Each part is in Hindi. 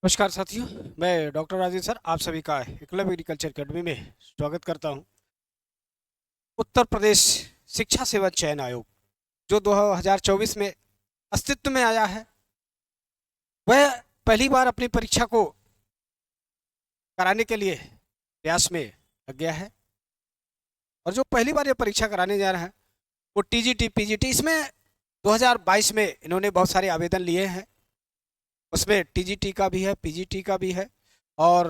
नमस्कार साथियों। मैं डॉक्टर राजेश सर आप सभी का एकलव्य एग्रीकल्चर अकेडमी में स्वागत करता हूं। उत्तर प्रदेश शिक्षा सेवा चयन आयोग जो 2024 में अस्तित्व में आया है, वह पहली बार अपनी परीक्षा को कराने के लिए प्रयास में लग गया है। और जो पहली बार ये परीक्षा कराने जा रहा है वो टीजीटी पीजीटी, इसमें 2022 में इन्होंने बहुत सारे आवेदन लिए हैं। उसमें टीजीटी का भी है, पीजीटी का भी है और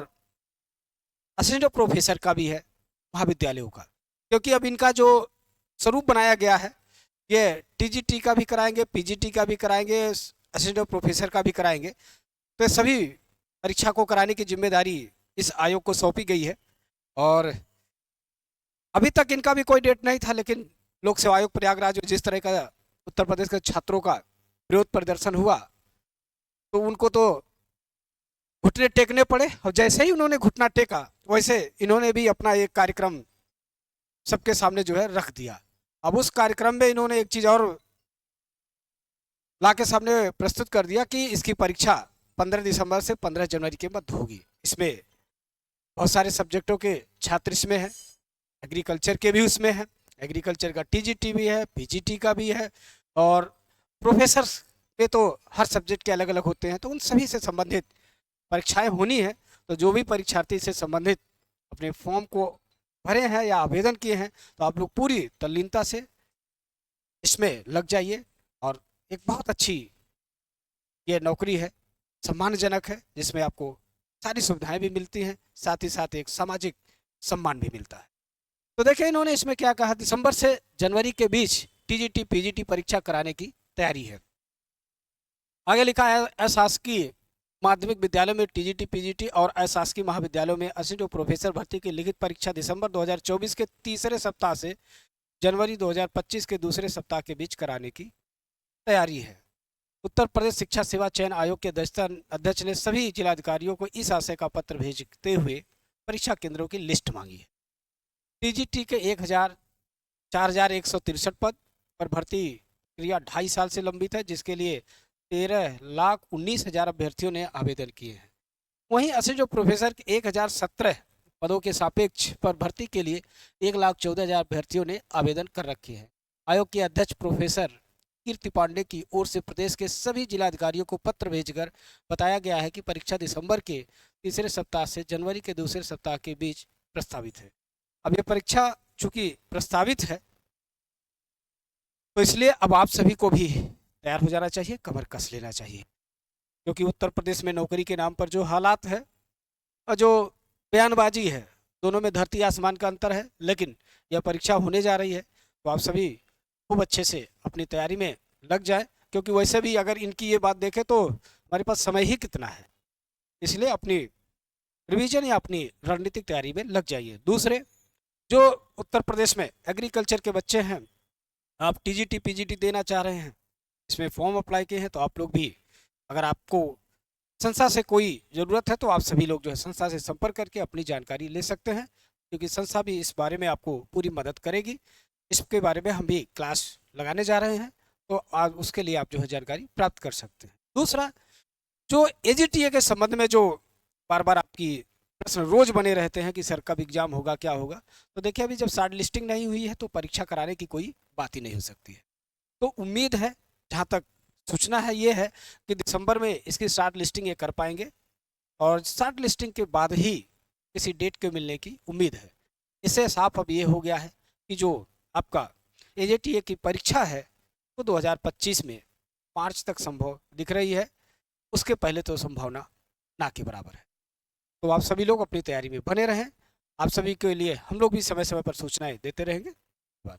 असिस्टेंट प्रोफेसर का भी है महाविद्यालयों का। क्योंकि अब इनका जो स्वरूप बनाया गया है, ये टीजीटी का भी कराएंगे, पीजीटी का भी कराएंगे, असिस्टेंट प्रोफेसर का भी कराएंगे। तो ये सभी परीक्षा को कराने की जिम्मेदारी इस आयोग को सौंपी गई है। और अभी तक इनका भी कोई डेट नहीं था, लेकिन लोक सेवा आयोग प्रयागराज में जिस तरह का उत्तर प्रदेश के छात्रों का विरोध प्रदर्शन हुआ, तो उनको तो घुटने टेकने पड़े। और जैसे ही उन्होंने घुटना टेका, वैसे इन्होंने भी अपना एक कार्यक्रम सबके सामने जो है रख दिया। अब उस कार्यक्रम में इन्होंने एक चीज़ और ला के सामने प्रस्तुत कर दिया कि इसकी परीक्षा 15 दिसंबर से 15 जनवरी के मध्य होगी। इसमें बहुत सारे सब्जेक्टों के छात्र इसमें हैं, एग्रीकल्चर के भी उसमें हैं, एग्रीकल्चर का टीजीटी भी है, पीजीटी का भी है, और प्रोफेसर पे तो हर सब्जेक्ट के अलग अलग होते हैं। तो उन सभी से संबंधित परीक्षाएं होनी है। तो जो भी परीक्षार्थी से संबंधित अपने फॉर्म को भरे हैं या आवेदन किए हैं, तो आप लोग पूरी तल्लीनता से इसमें लग जाइए। और एक बहुत अच्छी ये नौकरी है, सम्मानजनक है, जिसमें आपको सारी सुविधाएं भी मिलती हैं, साथ ही साथ एक सामाजिक सम्मान भी मिलता है। तो देखिए इन्होंने इसमें क्या कहा, दिसंबर से जनवरी के बीच टीजीटी पीजीटी परीक्षा कराने की तैयारी है। आगे लिखा है, अशासकीय माध्यमिक विद्यालयों में टीजीटी पीजीटी और अशासकीय महाविद्यालयों में असिस्टेंट प्रोफेसर भर्ती की लिखित परीक्षा दिसंबर 2024 के तीसरे सप्ताह से जनवरी 2025 के दूसरे सप्ताह के बीच कराने की तैयारी है। उत्तर प्रदेश शिक्षा सेवा चयन आयोग के अध्यक्ष ने सभी जिलाधिकारियों को इस आशय का पत्र भेजते हुए परीक्षा केंद्रों की लिस्ट मांगी है। टीजीटी के 4,163 पद पर भर्ती प्रक्रिया 2.5 साल से लंबित है, जिसके लिए 13,19,000 अभ्यर्थियों ने आवेदन किए हैं। वहीं असिस्टेंट प्रोफेसर के 1,017 पदों के सापेक्ष पर भर्ती के लिए 1,14,000 अभ्यर्थियों ने आवेदन कर रखे हैं। आयोग के अध्यक्ष प्रोफेसर कीर्ति पांडे की ओर से प्रदेश के सभी जिलाधिकारियों को पत्र भेजकर बताया गया है कि परीक्षा दिसंबर के तीसरे सप्ताह से जनवरी के दूसरे सप्ताह के बीच प्रस्तावित है। अब ये परीक्षा चूंकि प्रस्तावित है, तो इसलिए अब आप सभी को भी तैयार हो जाना चाहिए, कमर कस लेना चाहिए। क्योंकि उत्तर प्रदेश में नौकरी के नाम पर जो हालात है और जो बयानबाजी है, दोनों में धरती आसमान का अंतर है। लेकिन यह परीक्षा होने जा रही है, तो आप सभी खूब अच्छे से अपनी तैयारी में लग जाए। क्योंकि वैसे भी अगर इनकी ये बात देखें तो हमारे पास समय ही कितना है, इसलिए अपनी रिवीजन या अपनी रणनीतिक तैयारी में लग जाइए। दूसरे, जो उत्तर प्रदेश में एग्रीकल्चर के बच्चे हैं, आप टीजीटी पीजीटी देना चाह रहे हैं, इसमें फॉर्म अप्लाई किए हैं, तो आप लोग भी, अगर आपको संस्था से कोई ज़रूरत है, तो आप सभी लोग जो है संस्था से संपर्क करके अपनी जानकारी ले सकते हैं। क्योंकि संस्था भी इस बारे में आपको पूरी मदद करेगी। इसके बारे में हम भी क्लास लगाने जा रहे हैं, तो आज उसके लिए आप जो है जानकारी प्राप्त कर सकते हैं। दूसरा, जो एजीटीए के संबंध में जो बार बार आपकी प्रश्न रोज बने रहते हैं कि सर कब एग्जाम होगा, क्या होगा, तो देखिए अभी जब शॉर्ट लिस्टिंग नहीं हुई है, तो परीक्षा कराने की कोई बात ही नहीं हो सकती है। तो उम्मीद है, जहाँ तक सूचना है ये है कि दिसंबर में इसकी शॉर्ट लिस्टिंग ये कर पाएंगे, और शॉर्ट लिस्टिंग के बाद ही किसी डेट के मिलने की उम्मीद है। इससे साफ अब ये हो गया है कि जो आपका एजीटीए की परीक्षा है वो 2025 में मार्च तक संभव दिख रही है। उसके पहले तो संभावना ना के बराबर है। तो आप सभी लोग अपनी तैयारी में बने रहें। आप सभी के लिए हम लोग भी समय समय पर सूचनाएं देते रहेंगे। धन्यवाद।